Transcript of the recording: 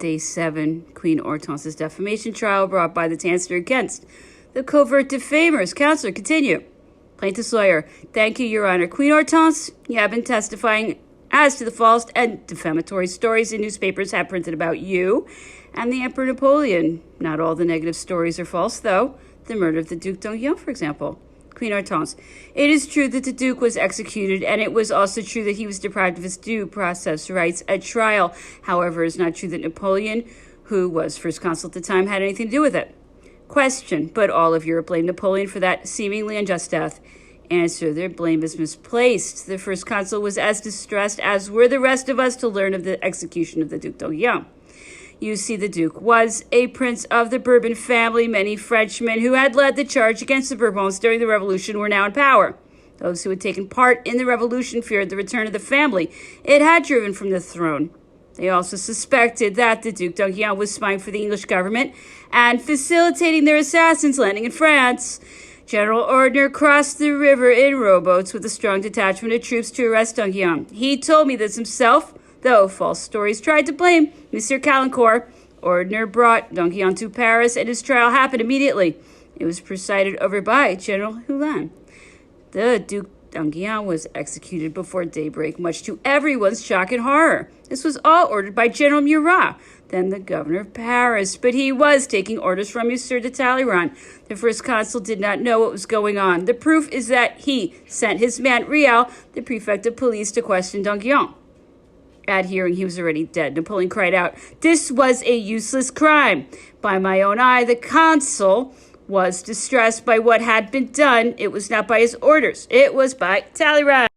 Day 7, Queen Hortense's defamation trial brought by the Tanster against the Covert Defamers. Counselor, continue. Plaintiff's lawyer, thank you, Your Honor. Queen Hortense, you have been testifying as to the false and defamatory stories in newspapers have printed about you and the Emperor Napoleon. Not all the negative stories are false, though. The murder of the Duc d'Enghien, for example. Queen Hortense, it is true that the Duke was executed, and it was also true that he was deprived of his due process rights at trial. However, it is not true that Napoleon, who was First Consul at the time, had anything to do with it. Question, but all of Europe blamed Napoleon for that seemingly unjust death. Answer, their blame is misplaced. The First Consul was as distressed as were the rest of us to learn of the execution of the Duc d'Enghien. You see, the Duke was a prince of the Bourbon family. Many Frenchmen who had led the charge against the Bourbons during the Revolution were now in power. Those who had taken part in the Revolution feared the return of the family it had driven from the throne. They also suspected that the Duc d'Enghien was spying for the English government and facilitating their assassins landing in France. General Ordner crossed the river in rowboats with a strong detachment of troops to arrest d'Enghien. He told me this himself, though false stories tried to blame Monsieur Caulaincourt. Ordner brought d'Enghien to Paris, and his trial happened immediately. It was presided over by General Hulin. The Duc d'Enghien was executed before daybreak, much to everyone's shock and horror. This was all ordered by General Murat, then the governor of Paris, but he was taking orders from Monsieur de Talleyrand. The First Consul did not know what was going on. The proof is that he sent his man Rial, the prefect of police, to question d'Enghien. At hearing, he was already dead. Napoleon cried out, "This was a useless crime. By my own eye, the consul was distressed by what had been done. It was not by his orders. It was by Talleyrand."